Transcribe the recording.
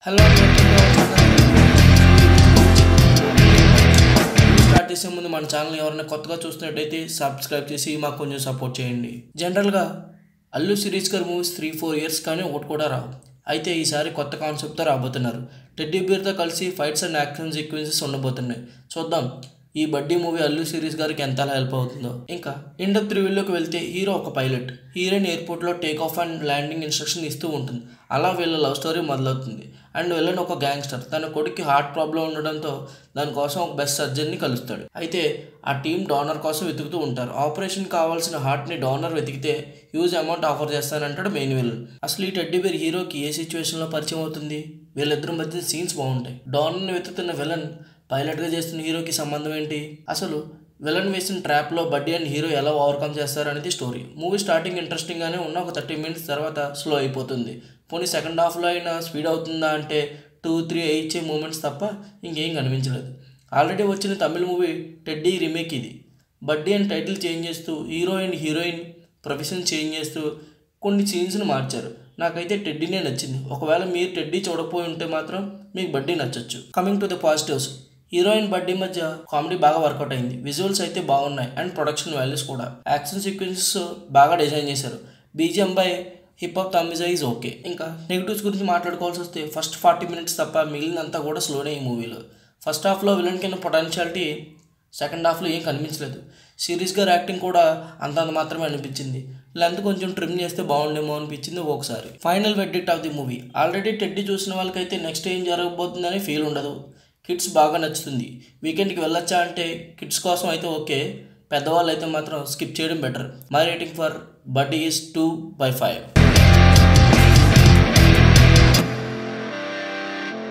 Hello start చేసే ముందు మన ఛానల్ ఎవరైనా కొత్తగా చూస్తున్నట్టయితే సబ్స్క్రైబ్ చేసి మాకు కొంచెం సపోర్ట్ చేయండి. జనరల్గా అల్లు శిరీష్ గారి మూవీస్ 3-4 ఇయర్స్ కానీ ఒకటి కూడా రావు. అయితే ఈసారి కొత్త కాన్సెప్ట్తో రాబోతున్నారు. టెడ్డీ బేర్తో కలిసి ఫైట్స్ అండ్ యాక్షన్ సీక్వెన్సెస్ ఉండబోతున్నాయి. చూద్దాం ఈ బడ్డీ మూవీ అల్లు శిరీష్ గారికి ఎంత హెల్ప్ అవుతుందో. ఇంకా ఇండెప్త్ రివ్యూలోకి వెళ్తే హీరో ఒక పైలట్, హీరోయిన్ ఎయిర్పోర్ట్లో take off and landing instruction ఇస్తూ ఉంటుంది. అలా వీళ్ళ లవ్ స్టోరీ మొదలవుతుంది. అండ్ విలన్ ఒక గ్యాంగ్స్టర్, తన కొడుక్కి హార్ట్ ప్రాబ్లం ఉండడంతో దానికోసం ఒక బెస్ట్ సర్జన్ని కలుస్తాడు. అయితే ఆ టీం డోనర్ కోసం వెతుకుతూ ఉంటారు. ఆపరేషన్ కావాల్సిన హార్ట్ని డోనర్ వెతికితే హ్యూజ్ అమౌంట్ ఆఫర్ చేస్తానంటాడు మెయిన్ విలన్. అసలు ఈ టెడ్డీ బేర్ హీరోకి ఏ సిచ్యువేషన్లో పరిచయం అవుతుంది? వీళ్ళిద్దరి మధ్య సీన్స్ బాగుంటాయి. డోనర్ని వెతుకుతున్న విలన్ పైలట్గా చేస్తున్న హీరోకి సంబంధం ఏంటి? అసలు విలన్ వేసిన ట్రాప్లో బడ్డీ అండ్ హీరో ఎలా ఓవర్కమ్ చేస్తారనేది స్టోరీ. మూవీ స్టార్టింగ్ ఇంట్రెస్టింగ్గానే ఉన్న ఒక 30 మినిట్స్ తర్వాత స్లో అయిపోతుంది. పోనీ సెకండ్ హాఫ్లో అయినా స్పీడ్ అవుతుందా అంటే 2-3 ఇచ్చే మూమెంట్స్ తప్ప ఇంకేం కనిపించలేదు. ఆల్రెడీ వచ్చిన తమిళ మూవీ టెడ్డీ రీమేక్ ఇది. బడ్డీ అండ్ టైటిల్ చేంజ్ చేస్తూ hero and heroine profession change చేస్తూ కొన్ని సీన్స్ని మార్చారు. నాకైతే టెడ్డీనే నచ్చింది. ఒకవేళ మీరు టెడ్డీ చూడకపోయి ఉంటే మాత్రం మీకు బడ్డీ నచ్చచ్చు. Coming to the positives, heroine buddy మధ్య కామెడీ బాగా వర్కౌట్ అయింది. విజువల్స్ అయితే బాగున్నాయి అండ్ ప్రొడక్షన్ వాల్యూస్ కూడా. యాక్షన్ సీక్వెన్సెస్ బాగా డిజైన్ చేశారు. BGM by hip hop Tamizha is okay. ఇంకా నెగిటివ్స్ గురించి మాట్లాడుకోవాల్సి వస్తే ఫస్ట్ 40 మినిట్స్ తప్ప మిగిలినంతా కూడా స్లోనే ఈ మూవీలో. ఫస్ట్ హాఫ్లో విలన్ కింద పొటెన్షియాలిటీ, సెకండ్ హాఫ్లో ఏం కనిపించలేదు. సిరీస్ గారి యాక్టింగ్ కూడా అంతంత మాత్రమే అనిపించింది. లెంత్ కొంచెం ట్రిమ్ చేస్తే బాగుండేమో అనిపించింది ఒకసారి. Final verdict of the movie, already teddy చూసిన వాళ్ళకైతే నెక్స్ట్ ఏం జరగబోతుందని ఫీల్ ఉండదు. కిడ్స్ బాగా నచ్చుతుంది. వీకెండ్కి వెళ్ళొచ్చా అంటే కిడ్స్ కోసం అయితే ఓకే, పెద్దవాళ్ళు అయితే మాత్రం స్కిప్ చేయడం బెటర్. మై రేటింగ్ ఫర్ బడ్డీ ఈజ్ 2/5.